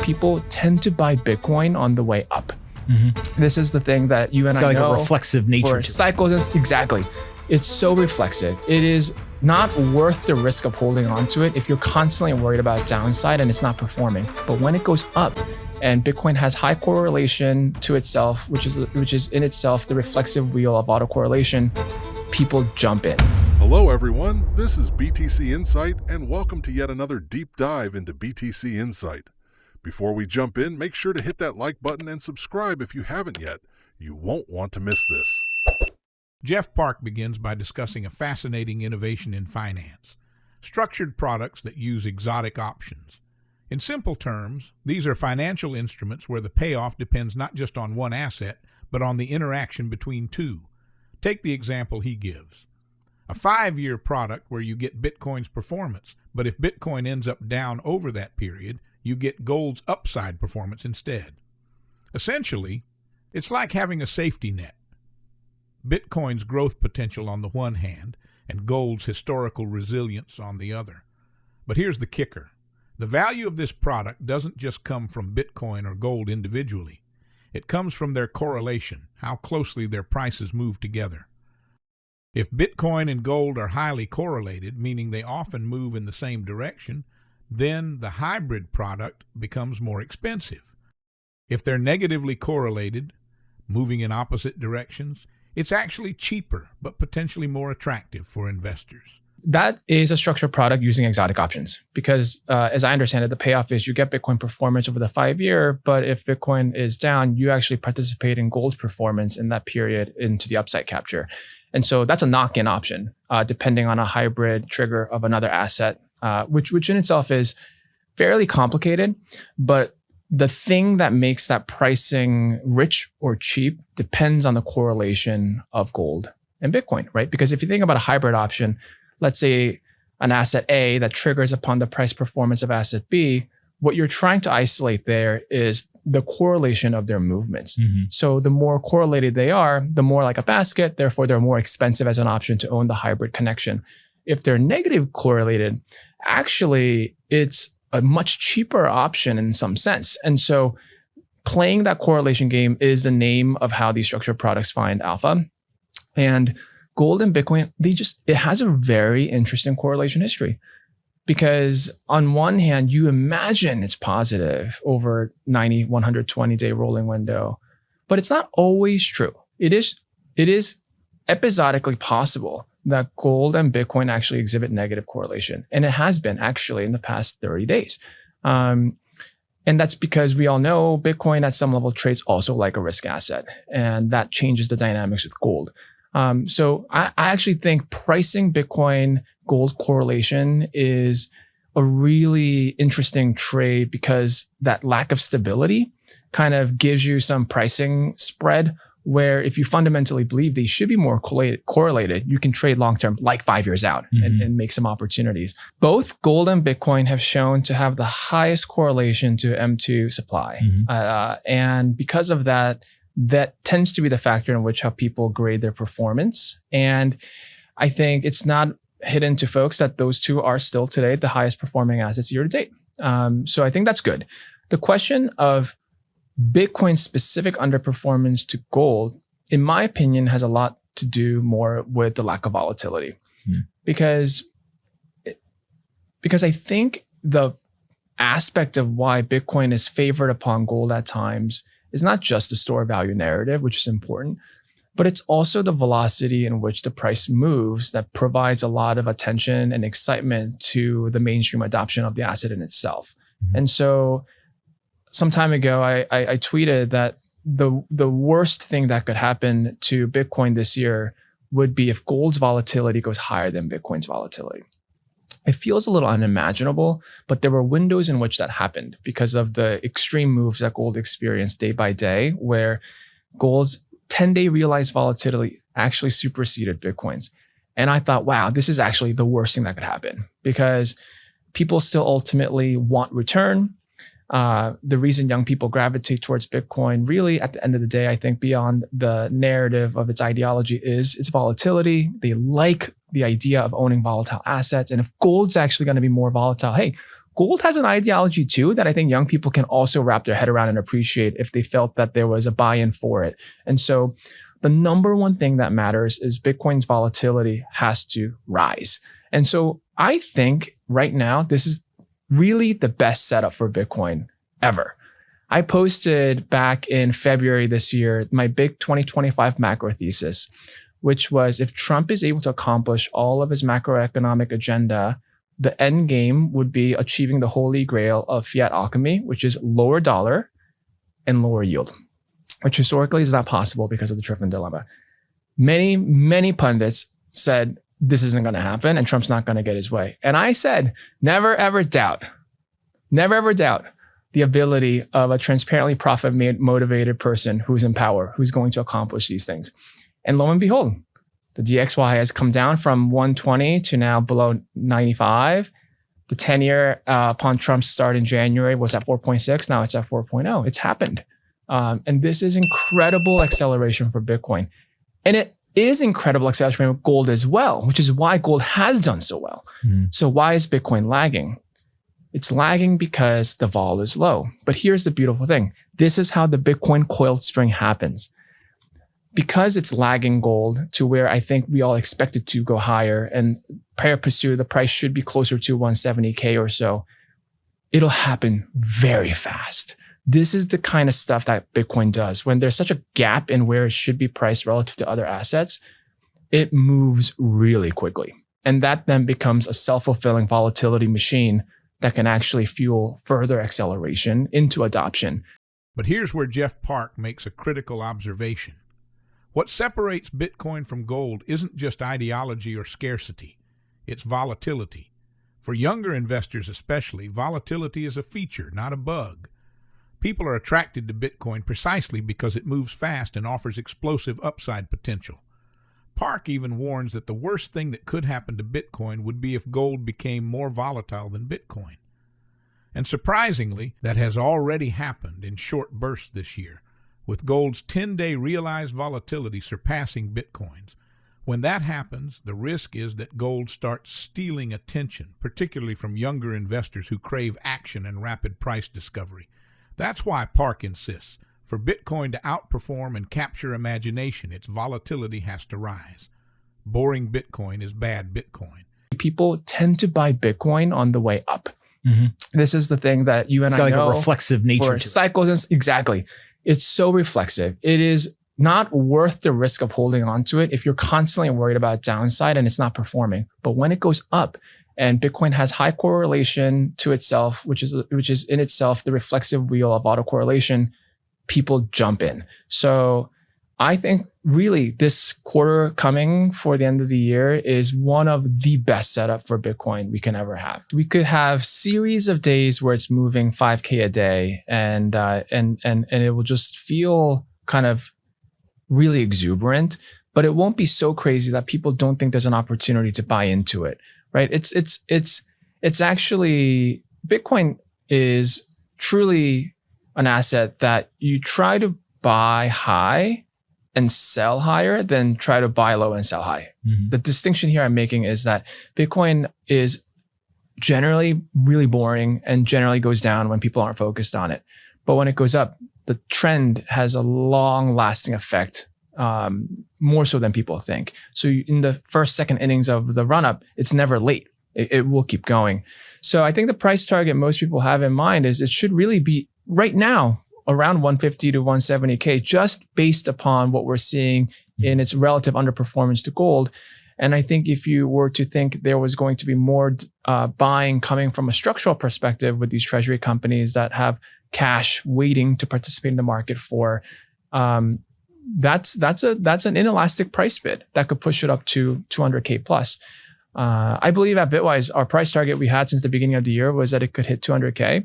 people tend to buy Bitcoin on the way up. This is the thing that you and I know. It's got like a reflexive nature to it. Cycles, exactly. It's so reflexive. It is not worth the risk of holding on to it if you're constantly worried about downside and it's not performing. But when it goes up and Bitcoin has high correlation to itself, which is in itself the reflexive wheel of autocorrelation, people jump in. Hello everyone, this is BTC Insight and welcome to yet another deep dive into BTC Insight. Before we jump in, make sure to hit that like button and subscribe if you haven't yet. You won't want to miss this. Jeff Park begins by discussing a fascinating innovation in finance, structured products that use exotic options. In simple terms, these are financial instruments where the payoff depends not just on one asset, but on the interaction between two. Take the example he gives. A 5-year product where you get Bitcoin's performance, but if Bitcoin ends up down over that period, you get gold's upside performance instead. Essentially, it's like having a safety net. Bitcoin's growth potential on the one hand, and gold's historical resilience on the other. But here's the kicker. The value of this product doesn't just come from Bitcoin or gold individually. It comes from their correlation, how closely their prices move together. If Bitcoin and gold are highly correlated, meaning they often move in the same direction, then the hybrid product becomes more expensive. If they're negatively correlated, moving in opposite directions, it's actually cheaper, but potentially more attractive for investors. That is a structured product using exotic options because as I understand it, the payoff is you get Bitcoin performance over the 5-year, but if Bitcoin is down, you actually participate in gold's performance in that period into the upside capture. And so that's a knock-in option, depending on a hybrid trigger of another asset, which in itself is fairly complicated, but the thing that makes that pricing rich or cheap depends on the correlation of gold and Bitcoin, right? Because if you think about a hybrid option, let's say an asset A that triggers upon the price performance of asset B, what you're trying to isolate there is the correlation of their movements. So the more correlated they are, the more like a basket, therefore they're more expensive as an option to own the hybrid connection. If they're negative correlated, actually it's a much cheaper option in some sense. And so playing that correlation game is the name of how these structured products find alpha. And gold and Bitcoin, it has a very interesting correlation history. Because on one hand, you imagine it's positive over 90, 120-day rolling window, but it's not always true. It is episodically possible that gold and Bitcoin actually exhibit negative correlation. And it has been actually in the past 30 days. And that's because we all know Bitcoin at some level trades also like a risk asset. And that changes the dynamics with gold. So I actually think pricing Bitcoin gold correlation is a really interesting trade because that lack of stability kind of gives you some pricing spread where if you fundamentally believe they should be more correlated, you can trade long-term like 5 years out and make some opportunities. Both gold and Bitcoin have shown to have the highest correlation to M2 supply. And because of that, that tends to be the factor in which how people grade their performance. And I think it's not hidden to folks that those two are still today the highest performing assets year to date. So I think that's good. The question of Bitcoin's specific underperformance to gold, in my opinion, has a lot to do more with the lack of volatility. Because I think the aspect of why Bitcoin is favored upon gold at times is not just the store value narrative, which is important, but it's also the velocity in which the price moves that provides a lot of attention and excitement to the mainstream adoption of the asset in itself. And so some time ago, I tweeted that the worst thing that could happen to Bitcoin this year would be if gold's volatility goes higher than Bitcoin's volatility. It feels a little unimaginable, but there were windows in which that happened because of the extreme moves that gold experienced day by day, where gold's 10-day realized volatility actually superseded Bitcoin's. And I thought, wow, this is actually the worst thing that could happen because people still ultimately want return. The reason young people gravitate towards Bitcoin really at the end of the day, I think beyond the narrative of its ideology is its volatility. They like the idea of owning volatile assets. And if gold's actually going to be more volatile, hey, gold has an ideology too that I think young people can also wrap their head around and appreciate if they felt that there was a buy-in for it. And so the number one thing that matters is Bitcoin's volatility has to rise. And so I think right now, this is really the best setup for Bitcoin ever. I posted back in February this year, my big 2025 macro thesis, which was if Trump is able to accomplish all of his macroeconomic agenda, the end game would be achieving the holy grail of fiat alchemy, which is lower dollar and lower yield, which historically is not possible because of the Triffin dilemma. Many, many pundits said this isn't going to happen and Trump's not going to get his way. And I said, never, ever doubt the ability of a transparently profit-motivated person who's in power, who's going to accomplish these things. And lo and behold, the DXY has come down from 120 to now below 95. The 10-year upon Trump's start in January was at 4.6. Now it's at 4.0. It's happened. And this is incredible acceleration for Bitcoin. And it is incredible acceleration for gold as well, which is why gold has done so well. So why is Bitcoin lagging? It's lagging because the vol is low. But here's the beautiful thing. This is how the Bitcoin coiled spring happens. Because it's lagging gold to where I think we all expect it to go higher, and prior pursuit, the price should be closer to 170K or so, it'll happen very fast. This is the kind of stuff that Bitcoin does. When there's such a gap in where it should be priced relative to other assets, it moves really quickly. And that then becomes a self-fulfilling volatility machine that can actually fuel further acceleration into adoption. But here's where Jeff Park makes a critical observation. What separates Bitcoin from gold isn't just ideology or scarcity, it's volatility. For younger investors especially, volatility is a feature, not a bug. People are attracted to Bitcoin precisely because it moves fast and offers explosive upside potential. Park even warns that the worst thing that could happen to Bitcoin would be if gold became more volatile than Bitcoin. And surprisingly, that has already happened in short bursts this year, with gold's 10-day realized volatility surpassing Bitcoin's. When that happens, the risk is that gold starts stealing attention, particularly from younger investors who crave action and rapid price discovery. That's why Park insists, for Bitcoin to outperform and capture imagination, its volatility has to rise. Boring Bitcoin is bad Bitcoin. People tend to buy Bitcoin on the way up. This is the thing that you and I know. It's got like a reflexive nature to it. Cycles, exactly. It's so reflexive. It is not worth the risk of holding on to it if you're constantly worried about downside and it's not performing. But when it goes up, and Bitcoin has high correlation to itself, which is in itself the reflexive wheel of autocorrelation, people jump in. So I think really this quarter coming for the end of the year is one of the best setup for Bitcoin we can ever have. We could have series of days where it's moving 5K a day and it will just feel kind of really exuberant, but it won't be so crazy that people don't think there's an opportunity to buy into it. Right? It's actually, Bitcoin is truly an asset that you try to buy high and sell higher than try to buy low and sell high. The distinction here I'm making is that Bitcoin is generally really boring and generally goes down when people aren't focused on it. But when it goes up, the trend has a long lasting effect. More so than people think. So in the first, second innings of the run up, it's never late. It will keep going. So I think the price target most people have in mind is it should really be right now around 150 to 170K, just based upon what we're seeing in its relative underperformance to gold. And I think if you were to think there was going to be more buying coming from a structural perspective with these treasury companies that have cash waiting to participate in the market for, that's an inelastic price bid that could push it up to 200K plus. I believe at Bitwise, our price target we had since the beginning of the year was that it could hit 200K.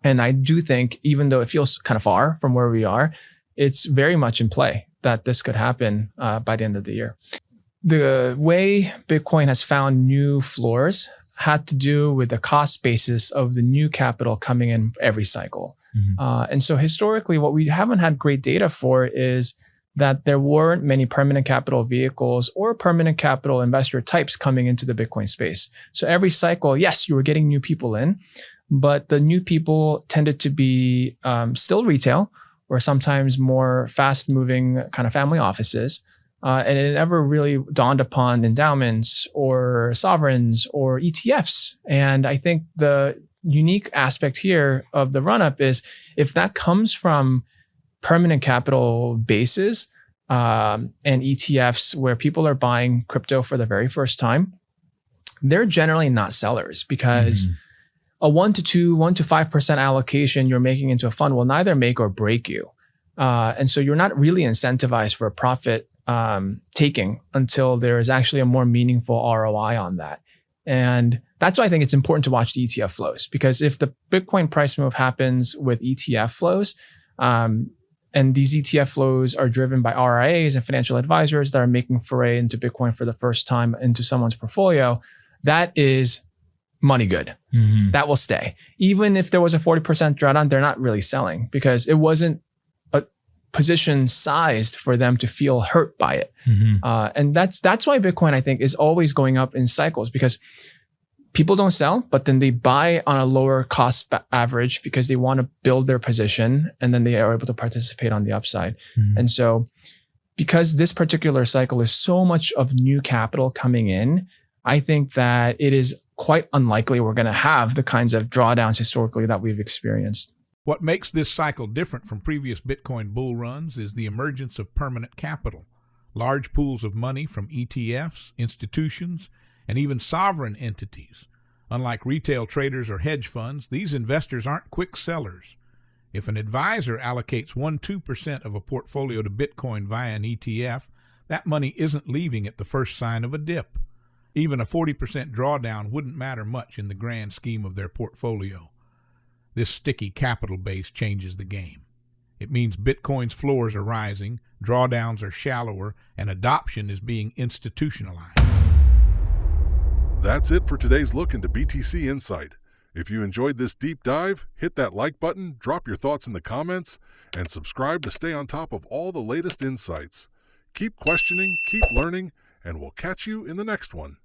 And I do think, even though it feels kind of far from where we are, it's very much in play that this could happen by the end of the year. The way Bitcoin has found new floors had to do with the cost basis of the new capital coming in every cycle. And so historically, what we haven't had great data for is that there weren't many permanent capital vehicles or permanent capital investor types coming into the Bitcoin space. So every cycle, yes, you were getting new people in, but the new people tended to be still retail or sometimes more fast moving kind of family offices. And it never really dawned upon endowments or sovereigns or ETFs. And I think the unique aspect here of the run-up is if that comes from permanent capital bases and ETFs where people are buying crypto for the very first time, they're generally not sellers because a 1 to 5% allocation you're making into a fund will neither make or break you. And so you're not really incentivized for a profit taking until there is actually a more meaningful ROI on that. And that's why I think it's important to watch the ETF flows, because if the Bitcoin price move happens with ETF flows, and these ETF flows are driven by RIAs and financial advisors that are making foray into Bitcoin for the first time into someone's portfolio, that is money good. That will stay. Even if there was a 40% drawdown, they're not really selling because it wasn't a position sized for them to feel hurt by it. And that's why Bitcoin, I think, is always going up in cycles, because people don't sell, but then they buy on a lower cost average because they want to build their position, and then they are able to participate on the upside. And so because this particular cycle is so much of new capital coming in, I think that it is quite unlikely we're going to have the kinds of drawdowns historically that we've experienced. What makes this cycle different from previous Bitcoin bull runs is the emergence of permanent capital, large pools of money from ETFs, institutions, and even sovereign entities. Unlike retail traders or hedge funds, these investors aren't quick sellers. If an advisor allocates 1-2% of a portfolio to Bitcoin via an ETF, that money isn't leaving at the first sign of a dip. Even a 40% drawdown wouldn't matter much in the grand scheme of their portfolio. This sticky capital base changes the game. It means Bitcoin's floors are rising, drawdowns are shallower, and adoption is being institutionalized. That's it for today's look into BTC Insight. If you enjoyed this deep dive, hit that like button, drop your thoughts in the comments, and subscribe to stay on top of all the latest insights. Keep questioning, keep learning, and we'll catch you in the next one.